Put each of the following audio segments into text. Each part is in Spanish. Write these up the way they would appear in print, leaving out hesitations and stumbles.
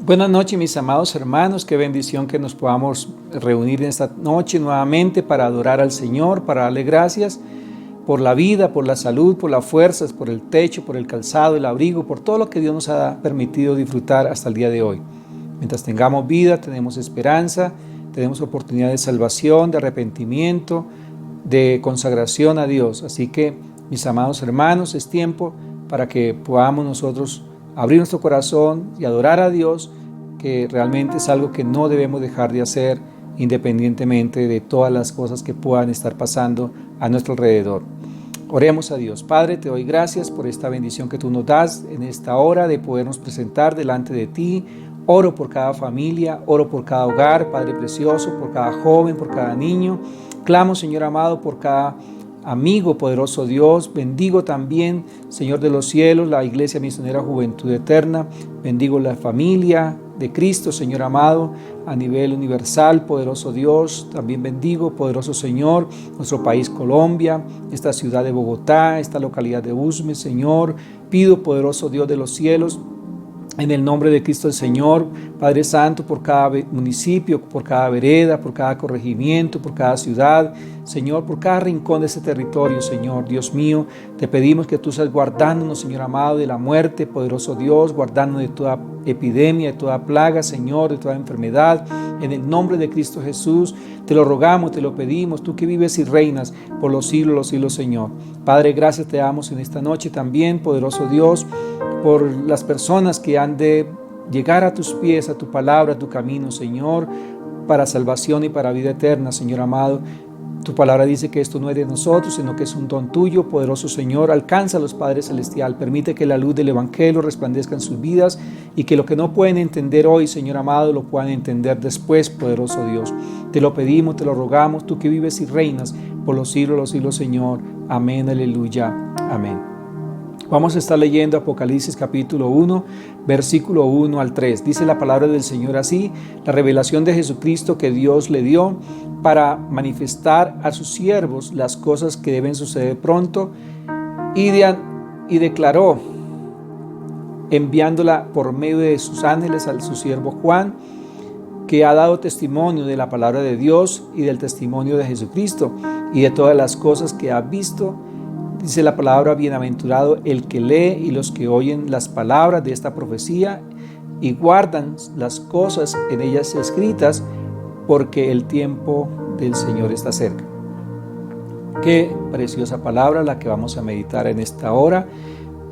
Buenas noches, mis amados hermanos. Qué bendición que nos podamos reunir en esta noche nuevamente para adorar al Señor, para darle gracias por la vida, por la salud, por las fuerzas, por el techo, por el calzado, el abrigo, por todo lo que Dios nos ha permitido disfrutar hasta el día de hoy. Mientras tengamos vida, tenemos esperanza, tenemos oportunidad de salvación, de arrepentimiento, de consagración a Dios. Así que, mis amados hermanos, es tiempo para que podamos nosotros abrir nuestro corazón y adorar a Dios, que realmente es algo que no debemos dejar de hacer independientemente de todas las cosas que puedan estar pasando a nuestro alrededor. Oremos a Dios. Padre, te doy gracias por esta bendición que tú nos das en esta hora de podernos presentar delante de ti. Oro por cada familia, oro por cada hogar, Padre precioso, por cada joven, por cada niño. Clamo, Señor amado, por cada amigo, poderoso Dios. Bendigo también, Señor de los cielos, la Iglesia Misionera Juventud Eterna. Bendigo la familia de Cristo, Señor amado, a nivel universal, poderoso Dios. También bendigo, poderoso Señor, nuestro país Colombia, esta ciudad de Bogotá, esta localidad de Usme, Señor. Pido, poderoso Dios de los cielos, en el nombre de Cristo el Señor, Padre Santo, por cada municipio, por cada vereda, por cada corregimiento, por cada ciudad, Señor, por cada rincón de ese territorio, Señor, Dios mío, te pedimos que tú seas guardándonos, Señor amado, de la muerte, poderoso Dios, guardándonos de toda epidemia, de toda plaga, Señor, de toda enfermedad, en el nombre de Cristo Jesús, te lo rogamos, te lo pedimos, tú que vives y reinas por los siglos, Señor. Padre, gracias te damos en esta noche también, poderoso Dios, por las personas que han de llegar a tus pies, a tu palabra, a tu camino, Señor, para salvación y para vida eterna, Señor amado. Tu palabra dice que esto no es de nosotros, sino que es un don tuyo, poderoso Señor. Alcánzalos, Padre Celestial. Permite que la luz del Evangelio resplandezca en sus vidas y que lo que no pueden entender hoy, Señor amado, lo puedan entender después, poderoso Dios. Te lo pedimos, te lo rogamos, tú que vives y reinas por los siglos, Señor. Amén, aleluya, amén. Vamos a estar leyendo Apocalipsis capítulo 1, versículo 1 al 3. Dice la palabra del Señor así: la revelación de Jesucristo que Dios le dio para manifestar a sus siervos las cosas que deben suceder pronto, y declaró, enviándola por medio de sus ángeles a su siervo Juan, que ha dado testimonio de la palabra de Dios y del testimonio de Jesucristo y de todas las cosas que ha visto. Dice la palabra: bienaventurado el que lee y los que oyen las palabras de esta profecía y guardan las cosas en ellas escritas, porque el tiempo del Señor está cerca. Qué preciosa palabra la que vamos a meditar en esta hora,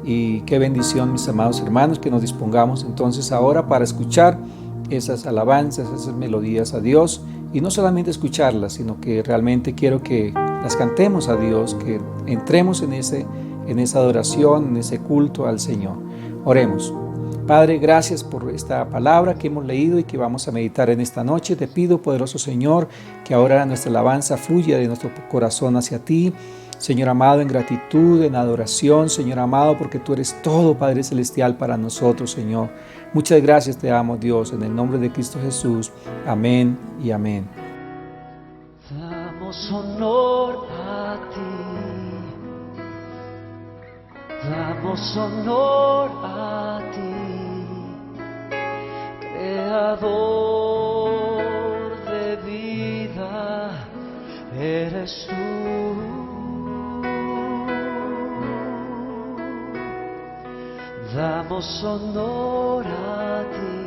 y qué bendición, mis amados hermanos, que nos dispongamos entonces ahora para escuchar esas alabanzas, esas melodías a Dios, y no solamente escucharlas, sino que realmente quiero que las cantemos a Dios, que entremos en esa adoración, en ese culto al Señor. Oremos. Padre, gracias por esta palabra que hemos leído y que vamos a meditar en esta noche. Te pido, poderoso Señor, que ahora nuestra alabanza fluya de nuestro corazón hacia ti, Señor amado, en gratitud, en adoración, Señor amado, porque tú eres todo, Padre Celestial, para nosotros, Señor. Muchas gracias te damos, Dios, en el nombre de Cristo Jesús. Amén y amén. Damos honor a ti, damos honor a ti, creador de vida, eres tú. Damos honor a ti,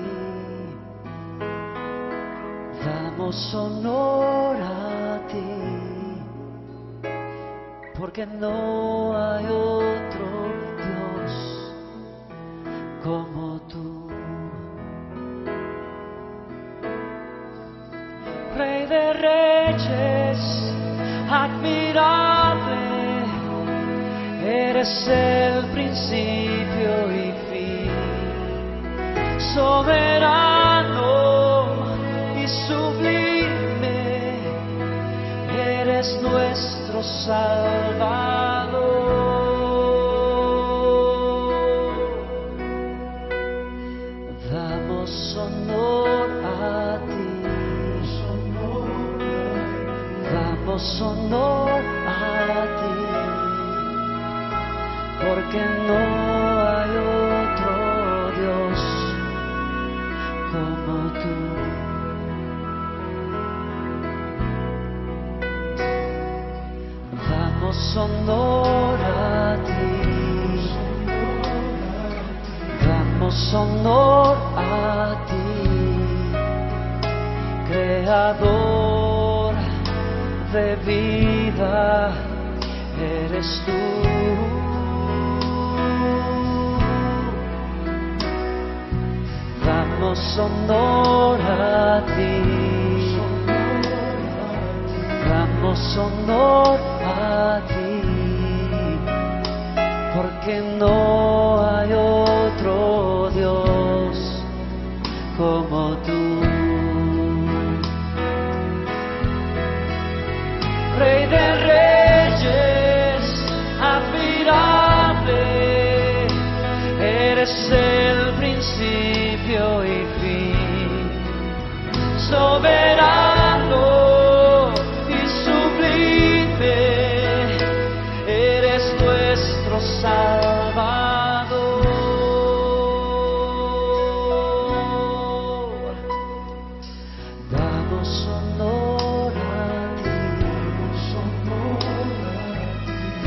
damos honor a ti, porque no hay otro Dios como tú. Rey de reyes, admirable, eres el principio y fin, soberano y sublime, eres nuestro Salvador. Damos honor a ti, damos honor a ti, porque no hay otro Dios como tú. Damos honor a ti, damos honor a ti, Creador de vida, eres tú. Damos honor a ti, damos honor a ti, porque no hay otro Dios como tú. Rey de reyes, admirable, eres el principio y fin, soberano y sublime, eres nuestro Salvador. Damos honor a ti,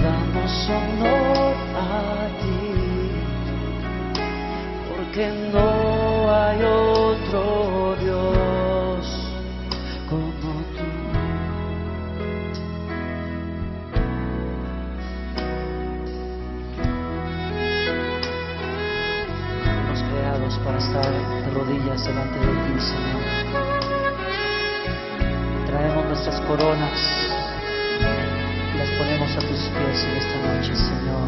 damos honor a ti, porque no hay otro Dios como tú. Fuimos creados para estar de rodillas delante de ti, Señor. Traemos nuestras coronas y las ponemos a tus pies en esta noche, Señor.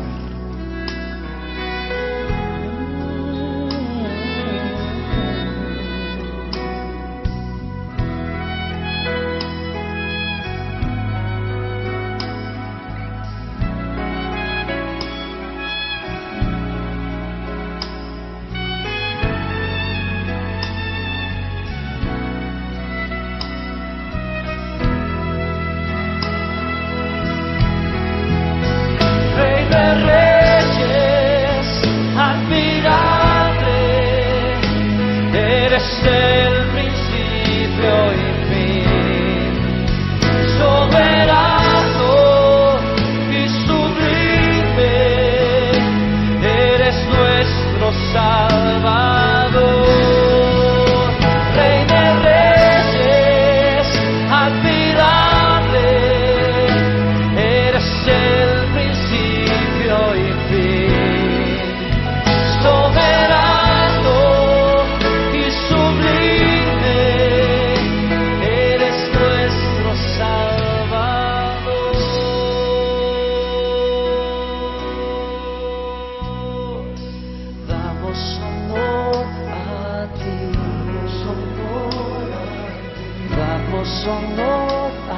Honor a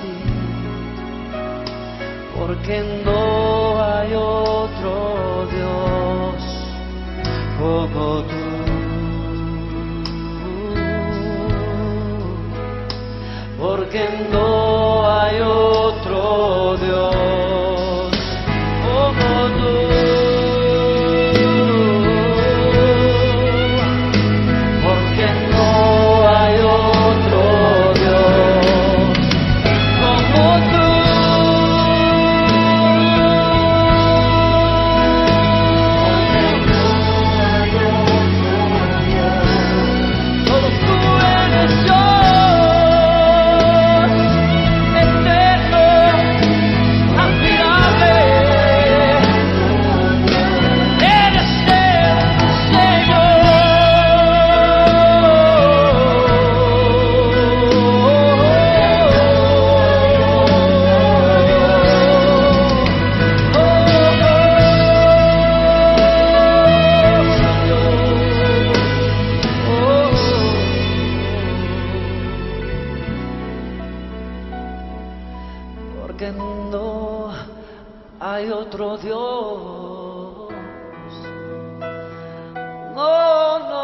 ti, porque no hay otro Dios como tú. Porque no hay otro Dios como tú. Porque no hay otro porque no hay otro Dios. No, no,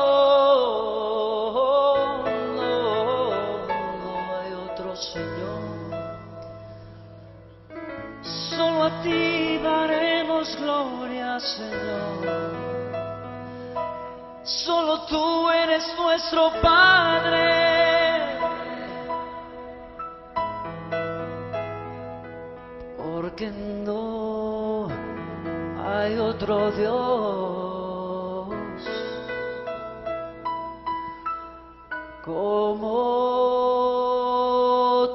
no, no hay otro Señor. Solo a ti daremos gloria, Señor. Solo tú eres nuestro Padre, porque no hay otro Dios como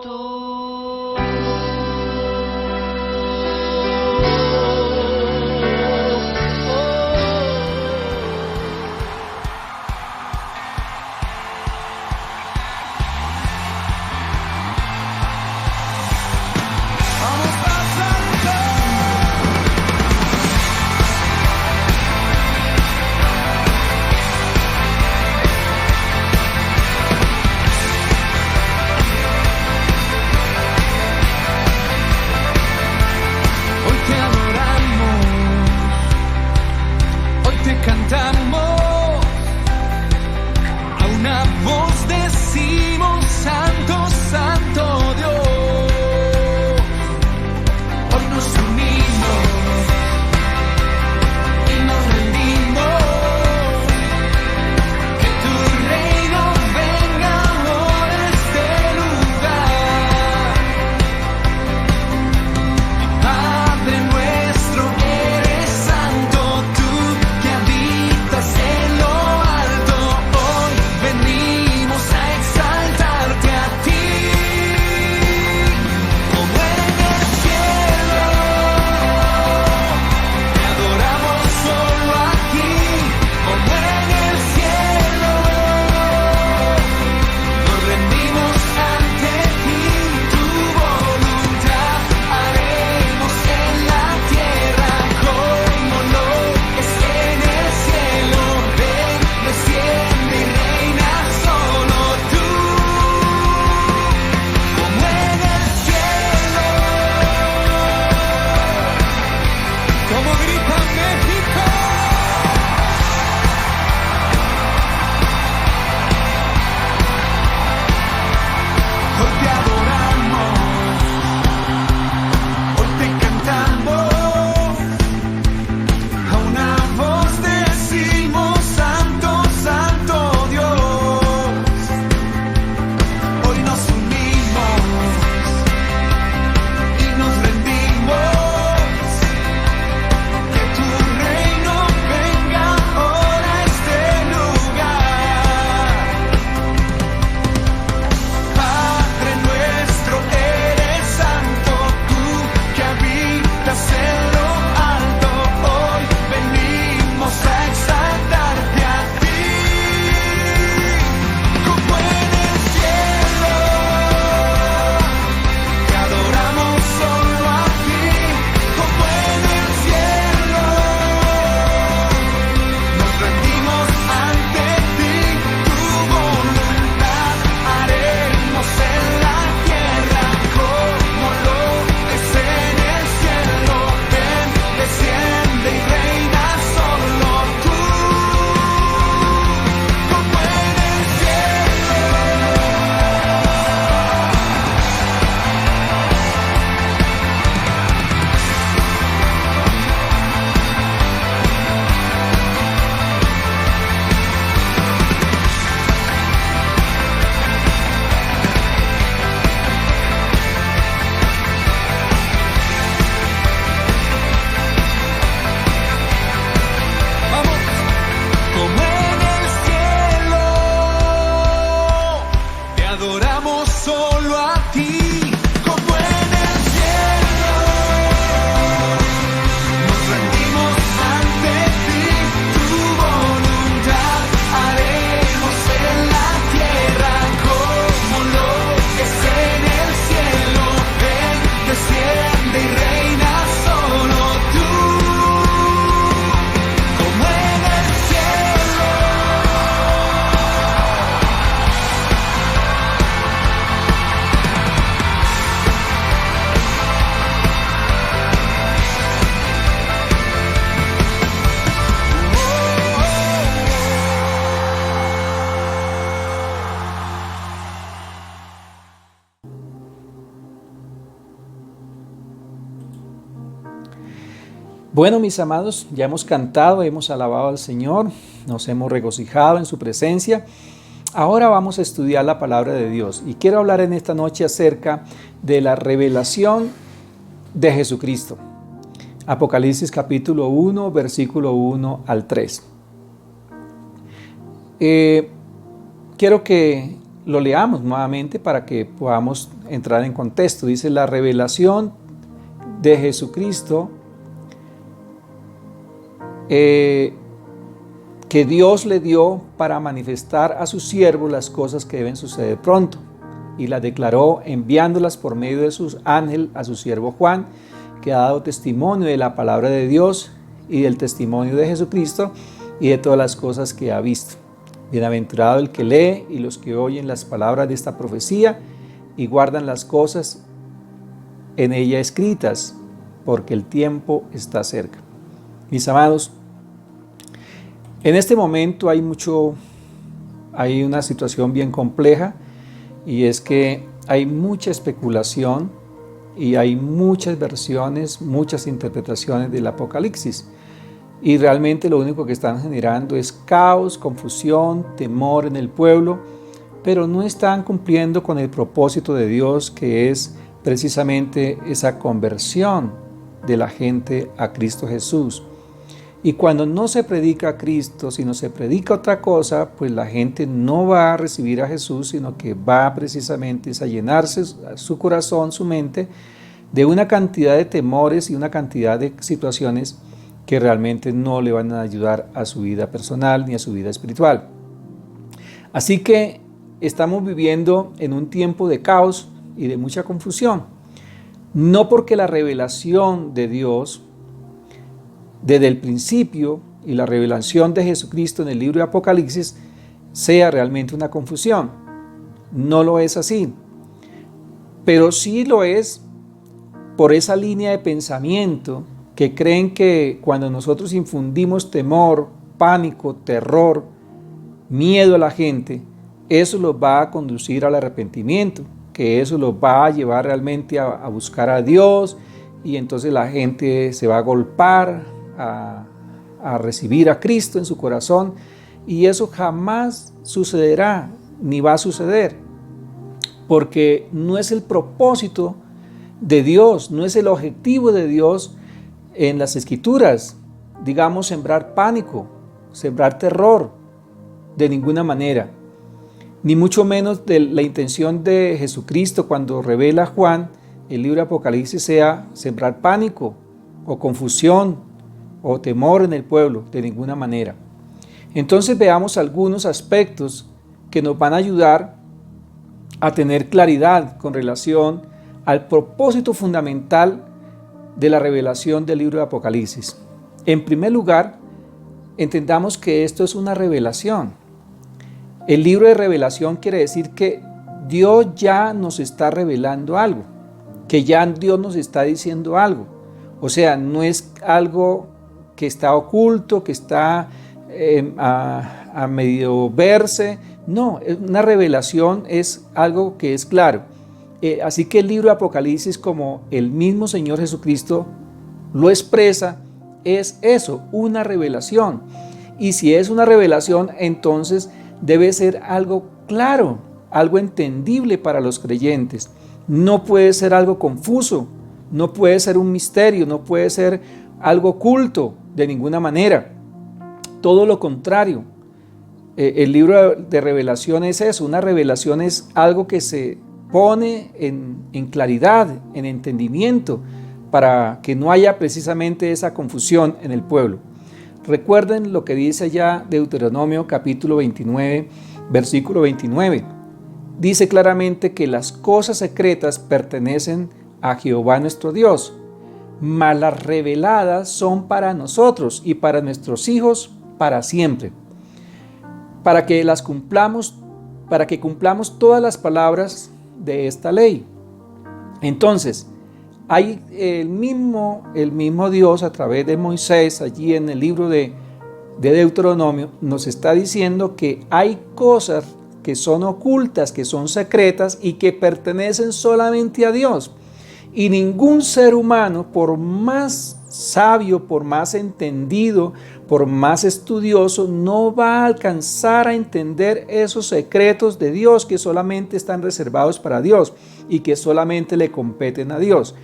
tú. Bueno, mis amados, ya hemos cantado, hemos alabado al Señor, nos hemos regocijado en su presencia. Ahora vamos a estudiar la palabra de Dios y quiero hablar en esta noche acerca de la revelación de Jesucristo. Apocalipsis capítulo 1, versículo 1 al 3. Quiero que lo leamos nuevamente para que podamos entrar en contexto. Dice: la revelación de Jesucristo que Dios le dio para manifestar a sus siervos las cosas que deben suceder pronto, y las declaró enviándolas por medio de su ángel a su siervo Juan, que ha dado testimonio de la palabra de Dios y del testimonio de Jesucristo y de todas las cosas que ha visto. Bienaventurado el que lee y los que oyen las palabras de esta profecía y guardan las cosas en ella escritas, porque el tiempo está cerca. Mis amados, en este momento hay una situación bien compleja, y es que hay mucha especulación y hay muchas versiones, muchas interpretaciones del Apocalipsis, y realmente lo único que están generando es caos, confusión, temor en el pueblo, pero no están cumpliendo con el propósito de Dios, que es precisamente esa conversión de la gente a Cristo Jesús. Y cuando no se predica a Cristo, sino se predica otra cosa, pues la gente no va a recibir a Jesús, sino que va precisamente a llenarse su corazón, su mente, de una cantidad de temores y una cantidad de situaciones que realmente no le van a ayudar a su vida personal ni a su vida espiritual. Así que estamos viviendo en un tiempo de caos y de mucha confusión. No porque la revelación de Dios desde el principio y la revelación de Jesucristo en el libro de Apocalipsis sea realmente una confusión. No lo es así. Pero sí lo es por esa línea de pensamiento que creen que cuando nosotros infundimos temor, pánico, terror, miedo a la gente, eso los va a conducir al arrepentimiento, que eso los va a llevar realmente a buscar a Dios, y entonces la gente se va a agolpar a recibir a Cristo en su corazón, y eso jamás sucederá ni va a suceder, porque no es el propósito de Dios, no es el objetivo de Dios en las Escrituras, digamos, sembrar pánico, sembrar terror, de ninguna manera, ni mucho menos de la intención de Jesucristo cuando revela a Juan el libro de Apocalipsis sea sembrar pánico o confusión o temor en el pueblo, de ninguna manera. Entonces veamos algunos aspectos que nos van a ayudar a tener claridad con relación al propósito fundamental de la revelación del libro de Apocalipsis. En primer lugar, entendamos que esto es una revelación. El libro de revelación quiere decir que Dios ya nos está revelando algo, que ya Dios nos está diciendo algo. O sea, no es algo que está oculto, que está a medio verse. No, una revelación es algo que es claro. Así que el libro de Apocalipsis, como el mismo Señor Jesucristo lo expresa, es eso, una revelación. Y si es una revelación, entonces debe ser algo claro, algo entendible para los creyentes. No puede ser algo confuso, no puede ser un misterio, no puede ser algo oculto de ninguna manera. Todo lo contrario. El libro de revelación es eso. Una revelación es algo que se pone en claridad, en entendimiento, para que no haya precisamente esa confusión en el pueblo. Recuerden lo que dice allá Deuteronomio capítulo 29, versículo 29. Dice claramente que las cosas secretas pertenecen a Jehová nuestro Dios, mas las reveladas son para nosotros y para nuestros hijos para siempre, para que cumplamos todas las palabras de esta ley. Entonces, hay el mismo Dios a través de Moisés, allí en el libro de Deuteronomio, nos está diciendo que hay cosas que son ocultas, que son secretas y que pertenecen solamente a Dios. Y ningún ser humano, por más sabio, por más entendido, por más estudioso, no va a alcanzar a entender esos secretos de Dios que solamente están reservados para Dios y que solamente le competen a Dios.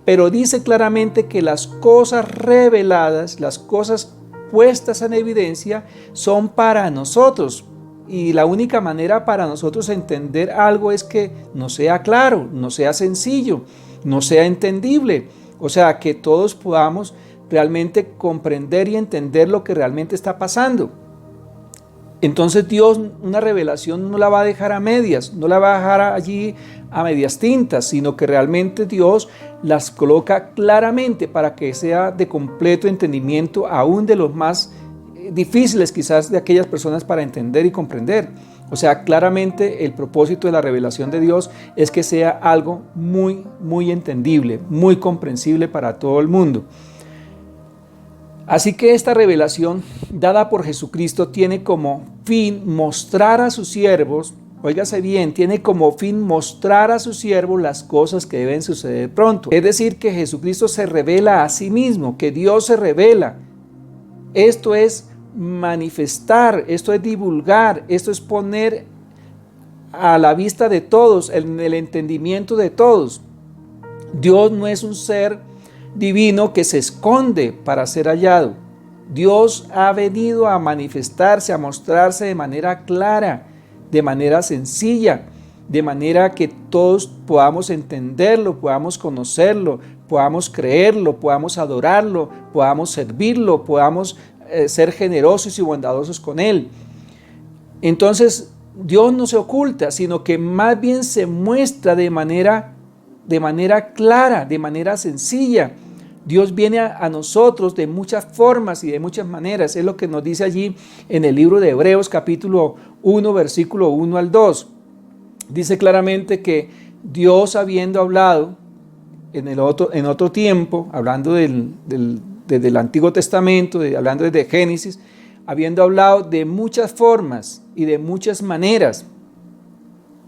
Pero dice claramente que las cosas reveladas, las cosas puestas en evidencia, son para nosotros. Y la única manera para nosotros entender algo es que nos sea claro, nos sea sencillo, no sea entendible, o sea, que todos podamos realmente comprender y entender lo que realmente está pasando. Entonces Dios una revelación no la va a dejar a medias, no la va a dejar allí a medias tintas, sino que realmente Dios las coloca claramente para que sea de completo entendimiento, aún de los más difíciles quizás de aquellas personas para entender y comprender. O sea, claramente el propósito de la revelación de Dios es que sea algo muy entendible, muy comprensible para todo el mundo. Así que esta revelación dada por Jesucristo tiene como fin mostrar a sus siervos, óigase bien, tiene como fin mostrar a sus siervos las cosas que deben suceder pronto. Es decir, que Jesucristo se revela a sí mismo, que Dios se revela. Esto es manifestar, esto es divulgar, esto es poner a la vista de todos, en el entendimiento de todos. Dios no es un ser divino que se esconde para ser hallado. Dios ha venido a manifestarse, a mostrarse de manera clara, de manera sencilla, de manera que todos podamos entenderlo, podamos conocerlo, podamos creerlo, podamos adorarlo, podamos servirlo, podamos ser generosos y bondadosos con Él. Entonces Dios no se oculta, sino que más bien se muestra de manera clara, de manera sencilla. Dios viene a nosotros de muchas formas y de muchas maneras. Es lo que nos dice allí en el libro de Hebreos capítulo 1 versículo 1 al 2. Dice claramente que Dios, habiendo hablado en otro tiempo, hablando desde el Antiguo Testamento, hablando desde Génesis, habiendo hablado de muchas formas y de muchas maneras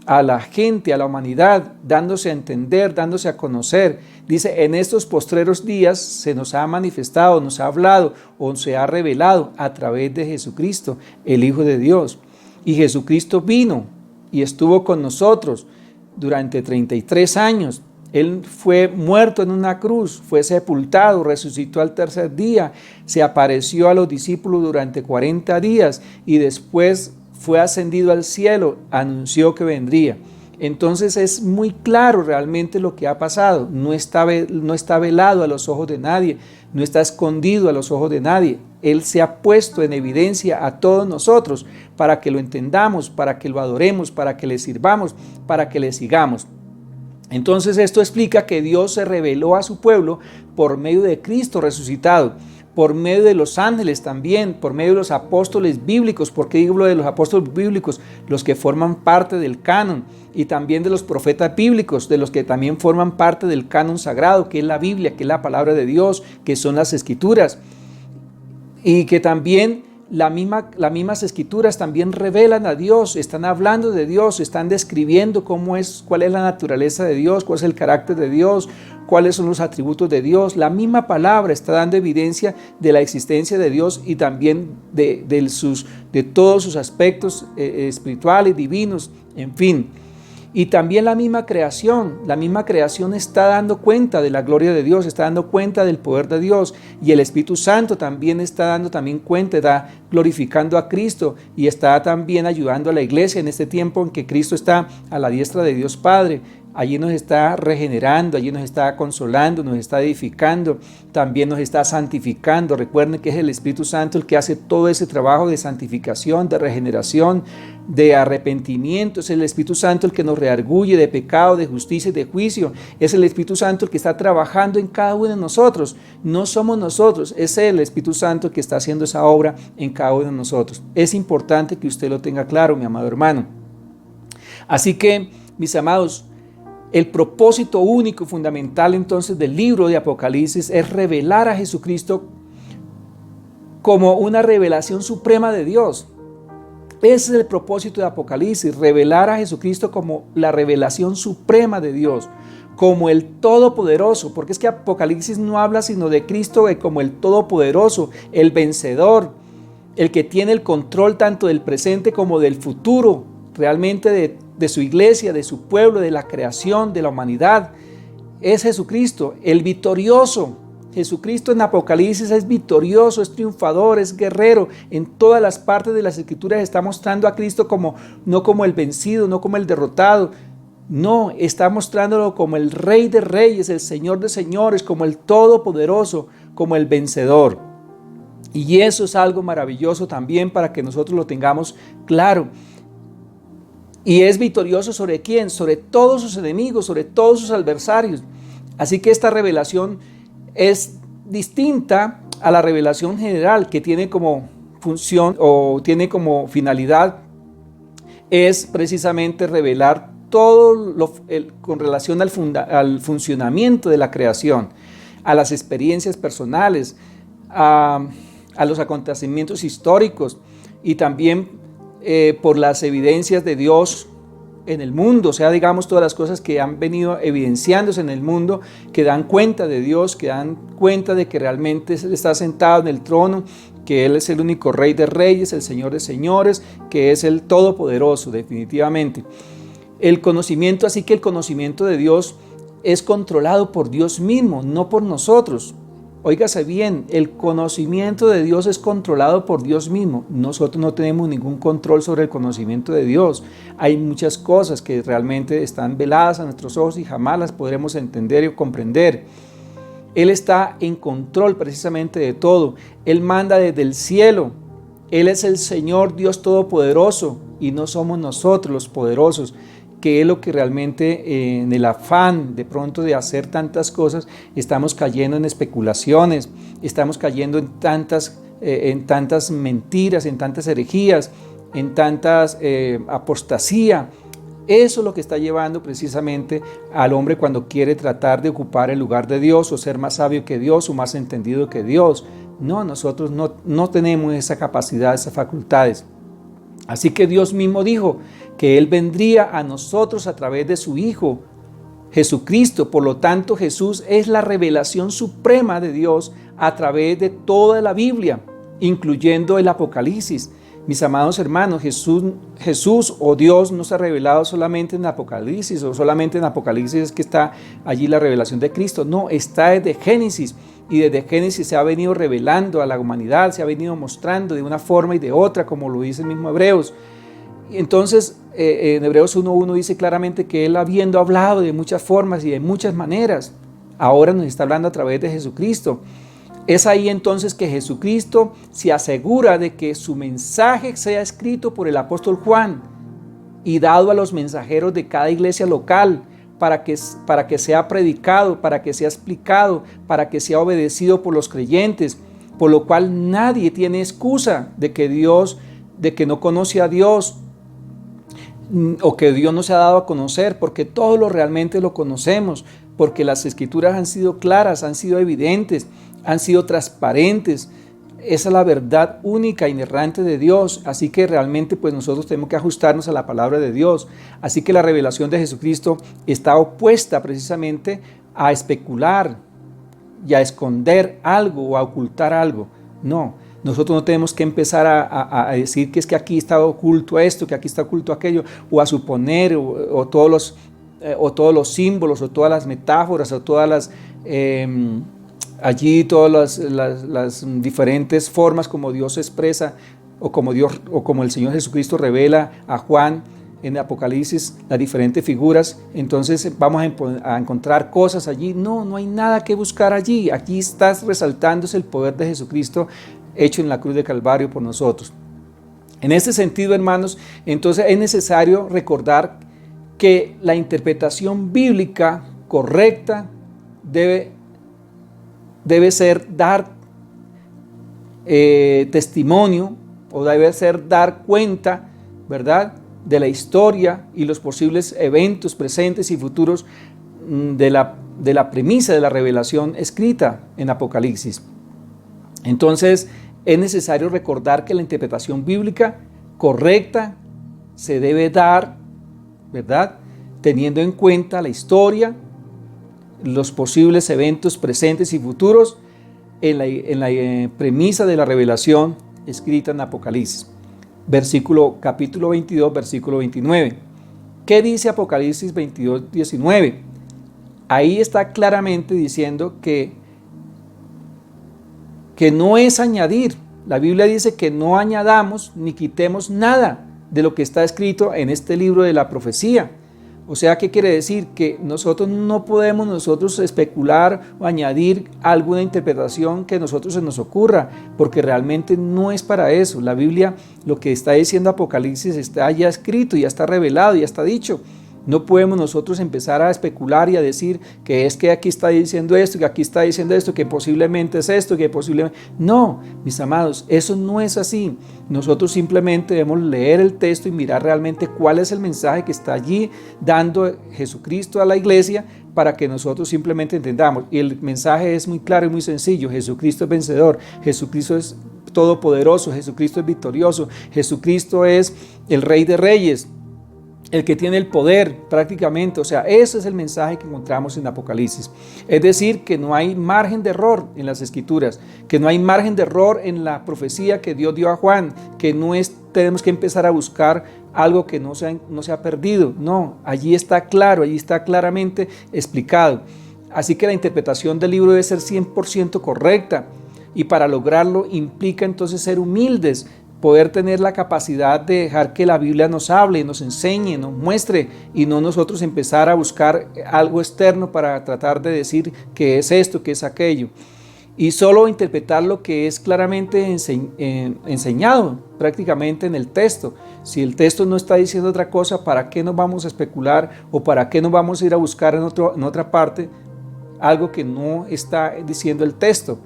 a la gente, a la humanidad, dándose a entender, dándose a conocer. Dice, en estos postreros días se nos ha manifestado, nos ha hablado o se ha revelado a través de Jesucristo, el Hijo de Dios. Y Jesucristo vino y estuvo con nosotros durante 33 años. Él fue muerto en una cruz, fue sepultado, resucitó al tercer día, se apareció a los discípulos durante 40 días y después fue ascendido al cielo, anunció que vendría. Entonces es muy claro realmente lo que ha pasado, no está velado a los ojos de nadie, no está escondido a los ojos de nadie. Él se ha puesto en evidencia a todos nosotros para que lo entendamos, para que lo adoremos, para que le sirvamos, para que le sigamos. Entonces esto explica que Dios se reveló a su pueblo por medio de Cristo resucitado, por medio de los ángeles también, por medio de los apóstoles bíblicos. ¿Por qué digo lo de los apóstoles bíblicos? Los que forman parte del canon, y también de los profetas bíblicos, de los que también forman parte del canon sagrado, que es la Biblia, que es la palabra de Dios, que son las escrituras, y que también las mismas escrituras también revelan a Dios, están hablando de Dios, están describiendo cuál es la naturaleza de Dios, cuál es el carácter de Dios, cuáles son los atributos de Dios. La misma palabra está dando evidencia de la existencia de Dios y también de todos sus aspectos espirituales, divinos, en fin. Y también la misma creación está dando cuenta de la gloria de Dios, está dando cuenta del poder de Dios, y el Espíritu Santo también está dando cuenta, está glorificando a Cristo y está también ayudando a la iglesia en este tiempo en que Cristo está a la diestra de Dios Padre. Allí nos está regenerando, allí nos está consolando, nos está edificando, también nos está santificando. Recuerden que es el Espíritu Santo el que hace todo ese trabajo de santificación, de regeneración, de arrepentimiento. Es el Espíritu Santo el que nos redarguye de pecado, de justicia y de juicio. Es el Espíritu Santo el que está trabajando en cada uno de nosotros. No somos nosotros, es el Espíritu Santo el que está haciendo esa obra en cada uno de nosotros. Es importante que usted lo tenga claro, mi amado hermano. Así que, mis amados, el propósito único y fundamental entonces del libro de Apocalipsis es revelar a Jesucristo como una revelación suprema de Dios. Ese es el propósito de Apocalipsis, revelar a Jesucristo como la revelación suprema de Dios, como el Todopoderoso, porque es que Apocalipsis no habla sino de Cristo como el Todopoderoso, el vencedor, el que tiene el control tanto del presente como del futuro, realmente de su iglesia, de su pueblo, de la creación, de la humanidad. Es Jesucristo, el victorioso. Jesucristo en Apocalipsis es victorioso, es triunfador, es guerrero. En todas las partes de las Escrituras está mostrando a Cristo no como el vencido, no como el derrotado. No, está mostrándolo como el Rey de Reyes, el Señor de Señores, como el Todopoderoso, como el vencedor. Y eso es algo maravilloso también para que nosotros lo tengamos claro. Y es victorioso ¿sobre quién? Sobre todos sus enemigos, sobre todos sus adversarios. Así que esta revelación es distinta a la revelación general, que tiene como función o tiene como finalidad es precisamente revelar todo con relación al funcionamiento de la creación, a las experiencias personales, a los acontecimientos históricos y también por las evidencias de Dios en el mundo, o sea, digamos, todas las cosas que han venido evidenciándose en el mundo, que dan cuenta de Dios, que dan cuenta de que realmente Él está sentado en el trono, que Él es el único Rey de Reyes, el Señor de Señores, que es el Todopoderoso, definitivamente. El conocimiento, así que el conocimiento de Dios es controlado por Dios mismo, no por nosotros. Óigase bien, el conocimiento de Dios es controlado por Dios mismo. Nosotros no tenemos ningún control sobre el conocimiento de Dios. Hay muchas cosas que realmente están veladas a nuestros ojos y jamás las podremos entender o comprender. Él está en control precisamente de todo. Él manda desde el cielo. Él es el Señor Dios Todopoderoso y no somos nosotros los poderosos, que es lo que realmente en el afán de pronto de hacer tantas cosas estamos cayendo en especulaciones, estamos cayendo en tantas mentiras, en tantas herejías, en tantas apostasía. Eso es lo que está llevando precisamente al hombre cuando quiere tratar de ocupar el lugar de Dios o ser más sabio que Dios o más entendido que Dios. No, nosotros no tenemos esa capacidad, esas facultades. Así que Dios mismo dijo que Él vendría a nosotros a través de su Hijo, Jesucristo. Por lo tanto, Jesús es la revelación suprema de Dios a través de toda la Biblia, incluyendo el Apocalipsis. Mis amados hermanos, Jesús o Dios no se ha revelado solamente en Apocalipsis, o solamente en Apocalipsis es que está allí la revelación de Cristo. No, está desde Génesis, y desde Génesis se ha venido revelando a la humanidad, se ha venido mostrando de una forma y de otra, como lo dice el mismo Hebreos. Entonces, en Hebreos 1:1 dice claramente que Él, habiendo hablado de muchas formas y de muchas maneras, ahora nos está hablando a través de Jesucristo. Es ahí entonces que Jesucristo se asegura de que su mensaje sea escrito por el apóstol Juan y dado a los mensajeros de cada iglesia local para que sea predicado, para que sea explicado, para que sea obedecido por los creyentes, por lo cual nadie tiene excusa de que no conoce a Dios o que Dios no se ha dado a conocer, porque todos lo realmente lo conocemos, porque las escrituras han sido claras, han sido evidentes, han sido transparentes. Esa es la verdad única, inerrante de Dios. Así que realmente pues nosotros tenemos que ajustarnos a la palabra de Dios. Así que la revelación de Jesucristo está opuesta precisamente a especular y a esconder algo o a ocultar algo. No, nosotros no tenemos que empezar a decir que es que aquí está oculto esto, que aquí está oculto aquello, o a suponer o todos los símbolos o todas las metáforas o todas las... allí todas las diferentes formas como Dios se expresa o como el Señor Jesucristo revela a Juan en Apocalipsis las diferentes figuras, entonces vamos a encontrar cosas allí. No hay nada que buscar allí. Aquí está resaltándose el poder de Jesucristo hecho en la cruz de Calvario por nosotros. En este sentido, hermanos, entonces es necesario recordar que la interpretación bíblica correcta debe ser dar testimonio o debe ser dar cuenta, ¿verdad?, de la historia y los posibles eventos presentes y futuros de la premisa de la revelación escrita en Apocalipsis. Entonces es necesario recordar que la interpretación bíblica correcta se debe dar, ¿verdad?, teniendo en cuenta la historia los posibles eventos presentes y futuros en la premisa de la revelación escrita en Apocalipsis. Capítulo 22, versículo 29. ¿Qué dice Apocalipsis 22, 19? Ahí está claramente diciendo que no es añadir. La Biblia dice que no añadamos ni quitemos nada de lo que está escrito en este libro de la profecía. O sea, ¿qué quiere decir? Que nosotros no podemos especular o añadir alguna interpretación que a nosotros se nos ocurra, porque realmente no es para eso. La Biblia, lo que está diciendo Apocalipsis, está ya escrito, ya está revelado, ya está dicho. No podemos nosotros empezar a especular y a decir que es que aquí está diciendo esto, que aquí está diciendo esto, que posiblemente es esto, que posiblemente... No, mis amados, eso no es así. Nosotros simplemente debemos leer el texto y mirar realmente cuál es el mensaje que está allí dando Jesucristo a la iglesia para que nosotros simplemente entendamos. Y el mensaje es muy claro y muy sencillo. Jesucristo es vencedor, Jesucristo es todopoderoso, Jesucristo es victorioso, Jesucristo es el Rey de Reyes, el que tiene el poder prácticamente. O sea, ese es el mensaje que encontramos en Apocalipsis. Es decir, que no hay margen de error en las Escrituras, que no hay margen de error en la profecía que Dios dio a Juan, que tenemos que empezar a buscar algo que no se ha perdido. No, allí está claro, allí está claramente explicado. Así que la interpretación del libro debe ser 100% correcta, y para lograrlo implica entonces ser humildes, poder tener la capacidad de dejar que la Biblia nos hable, nos enseñe, nos muestre, y no nosotros empezar a buscar algo externo para tratar de decir que es esto, que es aquello, y solo interpretar lo que es claramente enseñado prácticamente en el texto. Si el texto no está diciendo otra cosa, ¿para qué nos vamos a especular o para qué nos vamos a ir a buscar en otra parte algo que no está diciendo el texto?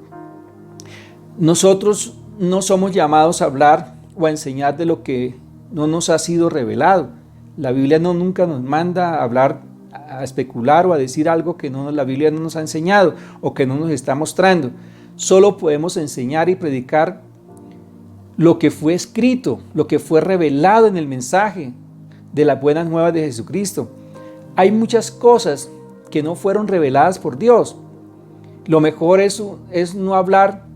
Nosotros no somos llamados a hablar o a enseñar de lo que no nos ha sido revelado. La Biblia nunca nos manda a hablar, a especular o a decir algo que la Biblia no nos ha enseñado o que no nos está mostrando. Solo podemos enseñar y predicar lo que fue escrito, lo que fue revelado en el mensaje de las buenas nuevas de Jesucristo. Hay muchas cosas que no fueron reveladas por Dios. Lo mejor es no hablar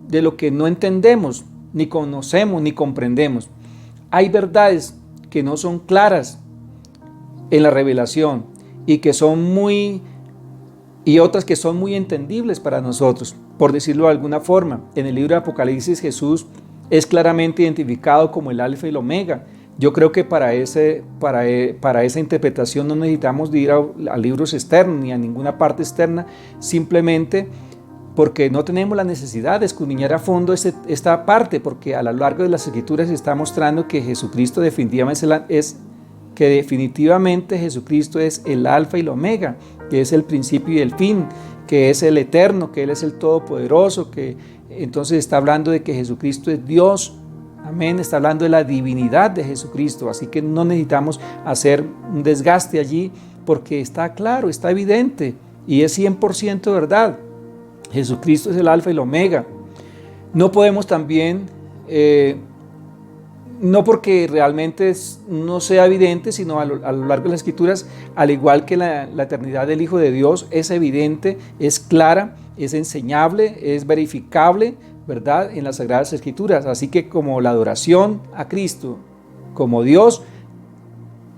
de lo que no entendemos, ni conocemos, ni comprendemos. Hay verdades que no son claras en la revelación y otras que son muy entendibles para nosotros, por decirlo de alguna forma. En el libro de Apocalipsis, Jesús es claramente identificado como el Alfa y el Omega. Yo creo que para esa interpretación no necesitamos de ir a libros externos ni a ninguna parte externa, simplemente porque no tenemos la necesidad de escudriñar a fondo esta parte, porque a lo largo de las Escrituras se está mostrando que Jesucristo definitivamente Jesucristo es el Alfa y el Omega, que es el principio y el fin, que es el eterno, que Él es el todopoderoso, que entonces está hablando de que Jesucristo es Dios. Amén, está hablando de la divinidad de Jesucristo, así que no necesitamos hacer un desgaste allí, porque está claro, está evidente y es 100% verdad. Jesucristo es el Alfa y el Omega. No podemos también, no porque realmente no sea evidente, sino a lo largo de las Escrituras, al igual que la eternidad del Hijo de Dios es evidente, es clara, es enseñable, es verificable, ¿verdad?, en las Sagradas Escrituras. Así que como la adoración a Cristo como Dios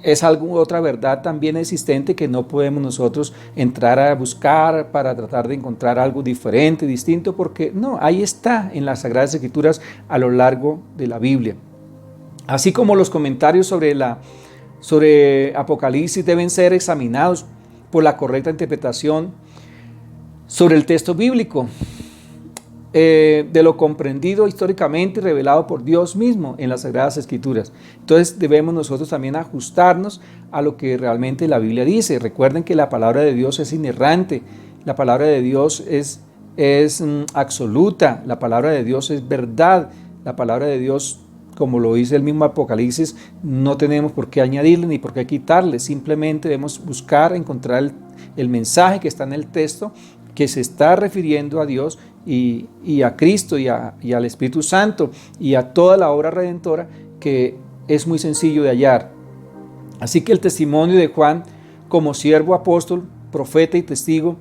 es otra verdad también existente que no podemos nosotros entrar a buscar para tratar de encontrar algo diferente, distinto, porque no, ahí está en las Sagradas Escrituras a lo largo de la Biblia. Así como los comentarios sobre Apocalipsis deben ser examinados por la correcta interpretación sobre el texto bíblico, de lo comprendido históricamente y revelado por Dios mismo en las Sagradas Escrituras. Entonces debemos nosotros también ajustarnos a lo que realmente la Biblia dice. Recuerden que la palabra de Dios es inerrante, la palabra de Dios es absoluta, la palabra de Dios es verdad, la palabra de Dios, como lo dice el mismo Apocalipsis, no tenemos por qué añadirle ni por qué quitarle, simplemente debemos buscar, encontrar el mensaje que está en el texto, que se está refiriendo a Dios y a Cristo y al Espíritu Santo y a toda la obra redentora, que es muy sencillo de hallar. Así que el testimonio de Juan como siervo apóstol profeta y testigo,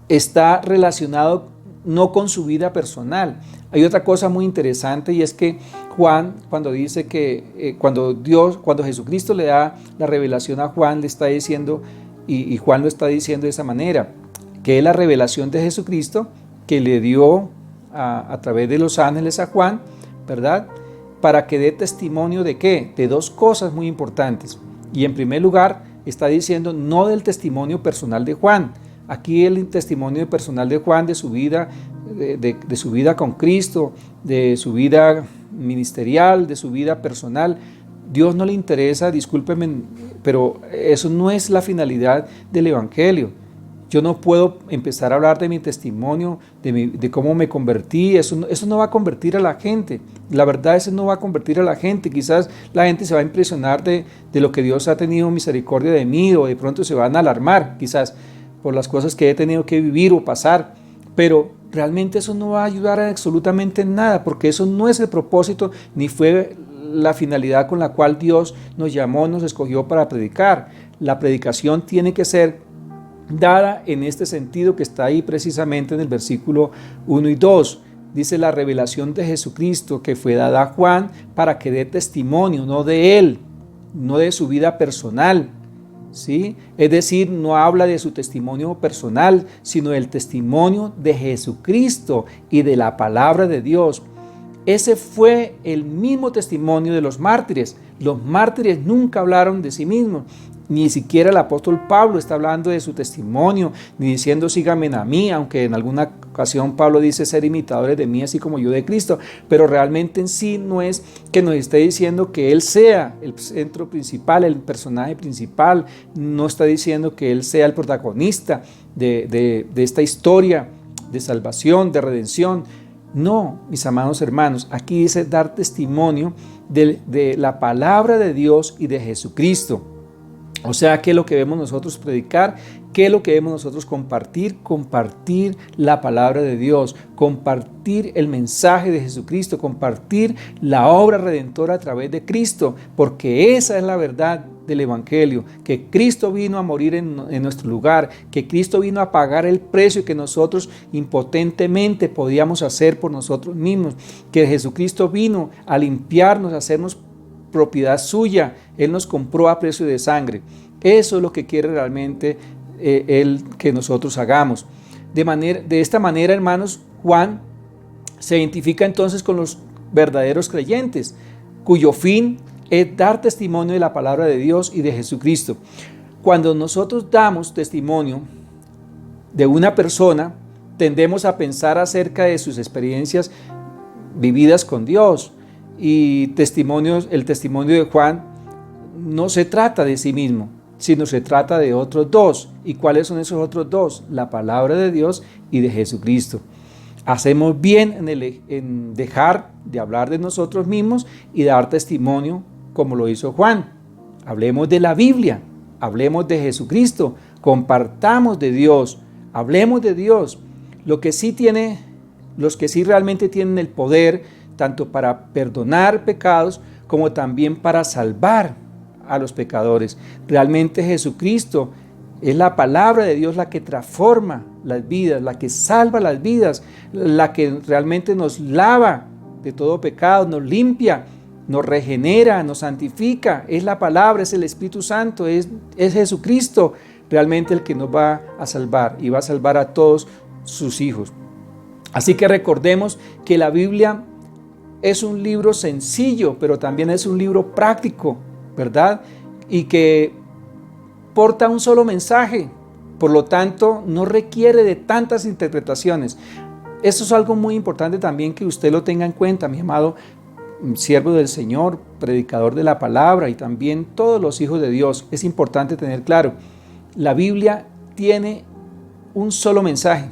está relacionado no con su vida personal. Hay otra cosa muy interesante, y es que Juan, cuando dice que cuando Jesucristo le da la revelación a Juan, le está diciendo, y Juan lo está diciendo de esa manera, que es la revelación de Jesucristo que le dio a través de los ángeles a Juan, ¿verdad? Para que dé testimonio de ¿qué? De dos cosas muy importantes. Y en primer lugar, está diciendo no del testimonio personal de Juan. Aquí el testimonio personal de Juan, de su vida, de su vida con Cristo, de su vida ministerial, de su vida personal. Dios no le interesa, discúlpenme, pero eso no es la finalidad del Evangelio. Yo no puedo empezar a hablar de mi testimonio, de cómo me convertí. Eso no va a convertir a la gente. La verdad, eso no va a convertir a la gente. Quizás la gente se va a impresionar de lo que Dios ha tenido misericordia de mí, o de pronto se van a alarmar, quizás, por las cosas que he tenido que vivir o pasar. Pero realmente eso no va a ayudar a absolutamente nada, porque eso no es el propósito, ni fue la finalidad con la cual Dios nos llamó, nos escogió para predicar. La predicación tiene que ser dada en este sentido que está ahí precisamente en el versículo 1 y 2. Dice la revelación de Jesucristo que fue dada a Juan para que dé testimonio, no de él, no de su vida personal, ¿sí? Es decir, no habla de su testimonio personal, sino del testimonio de Jesucristo y de la palabra de Dios. Ese fue el mismo testimonio de los mártires. Los mártires nunca hablaron de sí mismos. Ni siquiera el apóstol Pablo está hablando de su testimonio, ni diciendo síganme a mí, aunque en alguna ocasión Pablo dice ser imitadores de mí, así como yo de Cristo, pero realmente en sí no es que nos esté diciendo que Él sea el centro principal, el personaje principal, no está diciendo que Él sea el protagonista de esta historia de salvación, de redención. No, mis amados hermanos, aquí dice dar testimonio de la palabra de Dios y de Jesucristo. O sea, ¿qué es lo que debemos nosotros predicar? ¿Qué es lo que debemos nosotros compartir? Compartir la palabra de Dios, compartir el mensaje de Jesucristo, compartir la obra redentora a través de Cristo, porque esa es la verdad del Evangelio, que Cristo vino a morir en nuestro lugar, que Cristo vino a pagar el precio que nosotros impotentemente podíamos hacer por nosotros mismos, que Jesucristo vino a limpiarnos, a hacernos propiedad suya. Él nos compró a precio de sangre. Eso es lo que quiere realmente Él que nosotros hagamos. De esta manera, hermanos, Juan se identifica entonces con los verdaderos creyentes, cuyo fin es dar testimonio de la palabra de Dios y de Jesucristo. Cuando nosotros damos testimonio de una persona, tendemos a pensar acerca de sus experiencias vividas con Dios. Y el testimonio de Juan no se trata de sí mismo, sino se trata de otros dos. ¿Y cuáles son esos otros dos? La palabra de Dios y de Jesucristo. Hacemos bien en dejar de hablar de nosotros mismos y dar testimonio como lo hizo Juan. Hablemos de la Biblia, hablemos de Jesucristo, compartamos de Dios, hablemos de Dios. Los que sí realmente tienen el poder tanto para perdonar pecados como también para salvar a los pecadores. Realmente Jesucristo es la palabra de Dios la que transforma las vidas, la que salva las vidas, la que realmente nos lava de todo pecado, nos limpia, nos regenera, nos santifica. Es la palabra, es el Espíritu Santo, es Jesucristo realmente el que nos va a salvar y va a salvar a todos sus hijos. Así que recordemos que la Biblia es un libro sencillo, pero también es un libro práctico, ¿verdad? Y que porta un solo mensaje, por lo tanto no requiere de tantas interpretaciones. Esto es algo muy importante también que usted lo tenga en cuenta, mi amado siervo del Señor, predicador de la palabra y también todos los hijos de Dios. Es importante tener claro, la Biblia tiene un solo mensaje.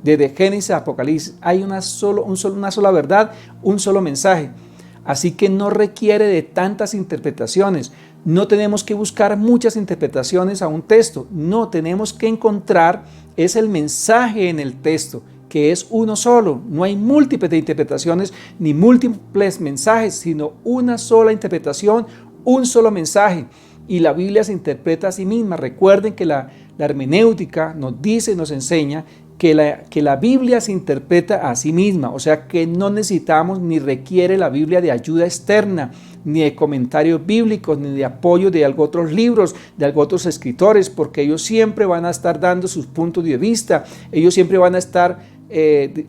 Desde Génesis a Apocalipsis hay una sola verdad, un solo mensaje. Así que no requiere de tantas interpretaciones. No tenemos que buscar muchas interpretaciones a un texto. No, tenemos que encontrar es el mensaje en el texto, que es uno solo. No hay múltiples de interpretaciones ni múltiples mensajes, sino una sola interpretación, un solo mensaje. Y la Biblia se interpreta a sí misma. Recuerden que la La hermenéutica nos dice, nos enseña que la Biblia se interpreta a sí misma, o sea que no necesitamos ni requiere la Biblia de ayuda externa, ni de comentarios bíblicos, ni de apoyo de otros libros, de otros escritores, porque ellos siempre van a estar dando sus puntos de vista, ellos siempre van a estar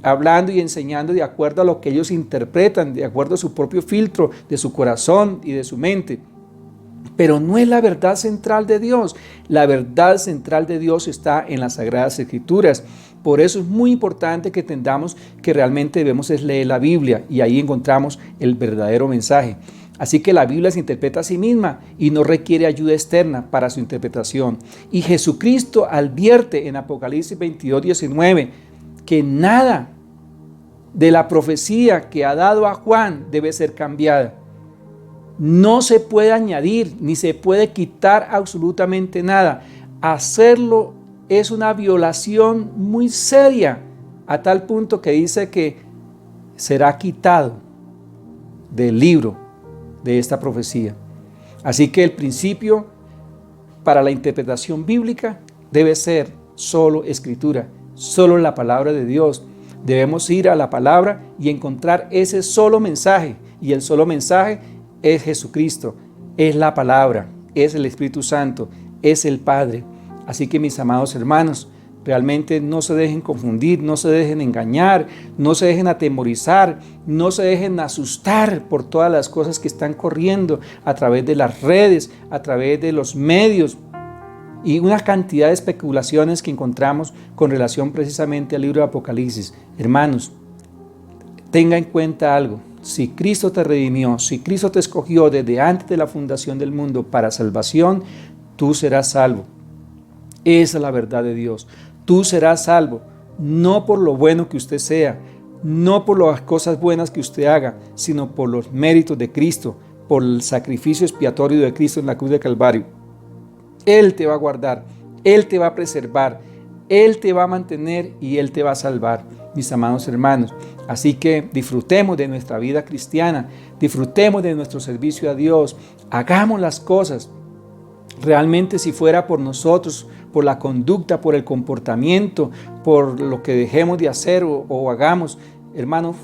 hablando y enseñando de acuerdo a lo que ellos interpretan, de acuerdo a su propio filtro, de su corazón y de su mente. Pero no es la verdad central de Dios. La verdad central de Dios está en las Sagradas Escrituras. Por eso es muy importante que entendamos que realmente debemos leer la Biblia y ahí encontramos el verdadero mensaje. Así que la Biblia se interpreta a sí misma y no requiere ayuda externa para su interpretación. Y Jesucristo advierte en Apocalipsis 22:19 que nada de la profecía que ha dado a Juan debe ser cambiada. No se puede añadir ni se puede quitar absolutamente nada. Hacerlo es una violación muy seria, a tal punto que dice que será quitado del libro de esta profecía. Así que el principio para la interpretación bíblica debe ser solo Escritura, solo la palabra de Dios. Debemos ir a la palabra y encontrar ese solo mensaje, y el solo mensaje es Jesucristo, es la palabra, es el Espíritu Santo, es el Padre. Así que mis amados hermanos, realmente no se dejen confundir, no se dejen engañar, no se dejen atemorizar, no se dejen asustar por todas las cosas que están corriendo a través de las redes, a través de los medios y una cantidad de especulaciones que encontramos con relación precisamente al libro de Apocalipsis. Hermanos, tenga en cuenta algo. Si Cristo te redimió, si Cristo te escogió desde antes de la fundación del mundo para salvación, tú serás salvo. Esa es la verdad de Dios. Tú serás salvo, no por lo bueno que usted sea, no por las cosas buenas que usted haga, sino por los méritos de Cristo, por el sacrificio expiatorio de Cristo en la cruz de Calvario. Él te va a guardar, Él te va a preservar, Él te va a mantener y Él te va a salvar, mis amados hermanos. Así que disfrutemos de nuestra vida cristiana, disfrutemos de nuestro servicio a Dios, hagamos las cosas. Realmente si fuera por nosotros, por la conducta, por el comportamiento, por lo que dejemos de hacer o hagamos, hermano,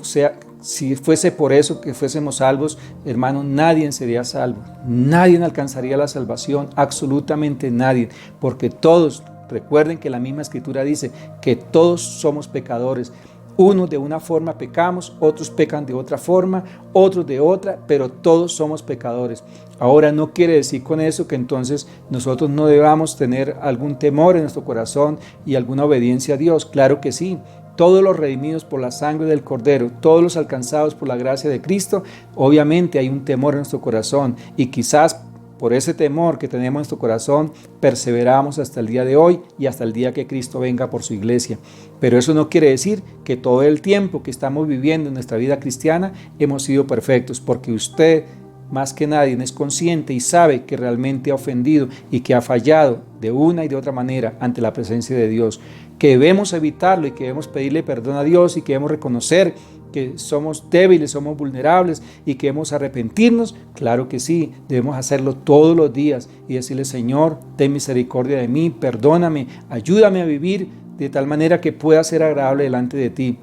si fuese por eso que fuésemos salvos, hermano, nadie sería salvo, nadie alcanzaría la salvación, absolutamente nadie, porque todos, recuerden que la misma Escritura dice que todos somos pecadores. Unos de una forma pecamos, otros pecan de otra forma, otros de otra, pero todos somos pecadores. Ahora no quiere decir con eso que entonces nosotros no debamos tener algún temor en nuestro corazón y alguna obediencia a Dios. Claro que sí. Todos los redimidos por la sangre del Cordero, todos los alcanzados por la gracia de Cristo, obviamente hay un temor en nuestro corazón y quizás por ese temor que tenemos en nuestro corazón, perseveramos hasta el día de hoy y hasta el día que Cristo venga por su iglesia. Pero eso no quiere decir que todo el tiempo que estamos viviendo en nuestra vida cristiana hemos sido perfectos, porque usted, más que nadie, es consciente y sabe que realmente ha ofendido y que ha fallado de una y de otra manera ante la presencia de Dios, que debemos evitarlo y que debemos pedirle perdón a Dios y que debemos reconocer que somos débiles, somos vulnerables y que debemos arrepentirnos. Claro que sí, debemos hacerlo todos los días y decirle: Señor, ten misericordia de mí, perdóname, ayúdame a vivir de tal manera que pueda ser agradable delante de ti.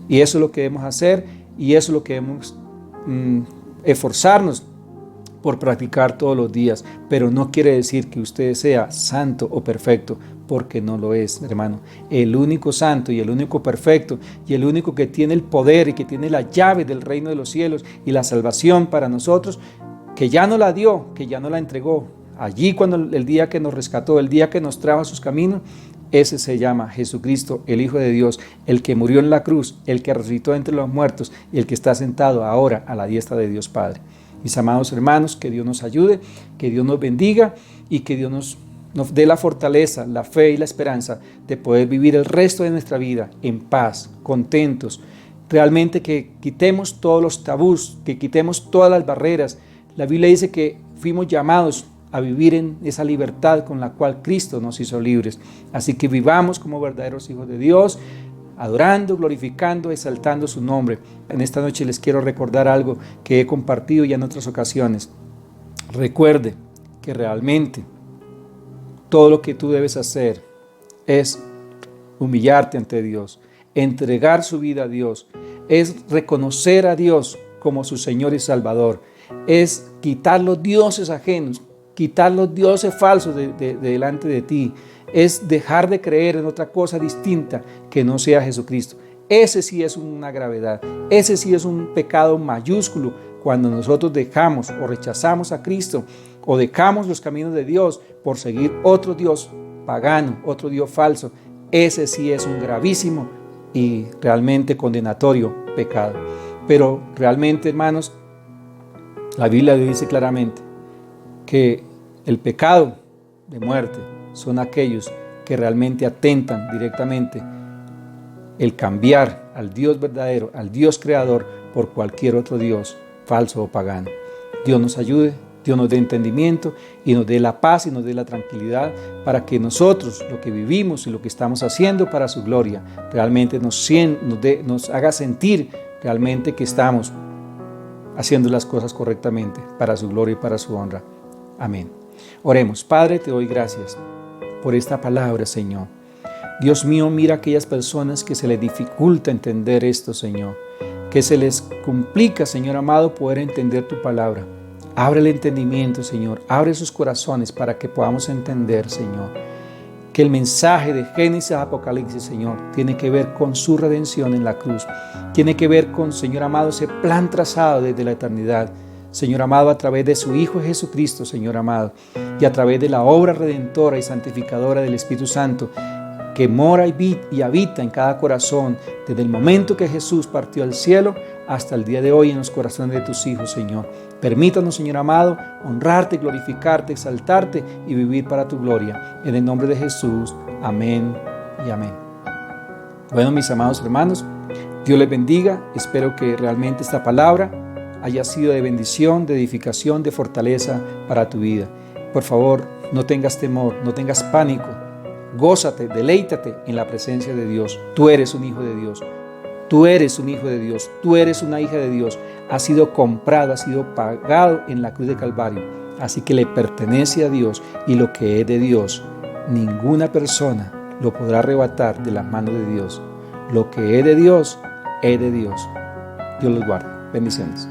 Y eso es lo que debemos hacer y eso es lo que debemos esforzarnos por practicar todos los días, pero no quiere decir que usted sea santo o perfecto, porque no lo es, hermano. El único santo y el único perfecto y el único que tiene el poder y que tiene la llave del reino de los cielos y la salvación para nosotros, que ya no la dio, que ya no la entregó, allí cuando el día que nos rescató, el día que nos trajo a sus caminos, ese se llama Jesucristo, el Hijo de Dios, el que murió en la cruz, el que resucitó entre los muertos y el que está sentado ahora a la diestra de Dios Padre. Mis amados hermanos, que Dios nos ayude, que Dios nos bendiga y que Dios nos dé la fortaleza, la fe y la esperanza de poder vivir el resto de nuestra vida en paz, contentos. Realmente que quitemos todos los tabús, que quitemos todas las barreras. La Biblia dice que fuimos llamados a vivir en esa libertad con la cual Cristo nos hizo libres. Así que vivamos como verdaderos hijos de Dios, adorando, glorificando, exaltando su nombre. En esta noche les quiero recordar algo que he compartido ya en otras ocasiones. Recuerde que realmente todo lo que tú debes hacer es humillarte ante Dios, entregar su vida a Dios, es reconocer a Dios como su Señor y Salvador, es quitar los dioses ajenos, quitar los dioses falsos de delante de ti, es dejar de creer en otra cosa distinta que no sea Jesucristo. Ese sí es una gravedad, ese sí es un pecado mayúsculo cuando nosotros dejamos o rechazamos a Cristo o dejamos los caminos de Dios por seguir otro Dios pagano, otro Dios falso. Ese sí es un gravísimo y realmente condenatorio pecado. Pero realmente, hermanos, la Biblia dice claramente que el pecado de muerte son aquellos que realmente atentan directamente el cambiar al Dios verdadero, al Dios creador, por cualquier otro Dios falso o pagano. Dios nos ayude, Dios nos dé entendimiento y nos dé la paz y nos dé la tranquilidad para que nosotros, lo que vivimos y lo que estamos haciendo para su gloria, realmente nos haga sentir realmente que estamos haciendo las cosas correctamente para su gloria y para su honra. Amén. Oremos. Padre, te doy gracias por esta palabra, Señor. Dios mío, mira a aquellas personas que se les dificulta entender esto, Señor, que se les complica, Señor amado, poder entender tu palabra. Abre el entendimiento, Señor, abre sus corazones para que podamos entender, Señor, que el mensaje de Génesis a Apocalipsis, Señor, tiene que ver con su redención en la cruz, tiene que ver con, Señor amado, ese plan trazado desde la eternidad, Señor amado, a través de su Hijo Jesucristo, Señor amado, y a través de la obra redentora y santificadora del Espíritu Santo, que mora y habita en cada corazón, desde el momento que Jesús partió al cielo hasta el día de hoy en los corazones de tus hijos, Señor. Permítanos, Señor amado, honrarte, glorificarte, exaltarte y vivir para tu gloria. En el nombre de Jesús, amén y amén. Bueno, mis amados hermanos, Dios les bendiga. Espero que realmente esta palabra haya sido de bendición, de edificación, de fortaleza para tu vida. Por favor, no tengas temor, no tengas pánico. Gózate, deleítate en la presencia de Dios. Tú eres un hijo de Dios. Tú eres un hijo de Dios. Tú eres una hija de Dios. Has sido comprado, has sido pagado en la cruz de Calvario. Así que le pertenece a Dios y lo que es de Dios, ninguna persona lo podrá arrebatar de las manos de Dios. Lo que es de Dios, es de Dios. Dios los guarde. Bendiciones.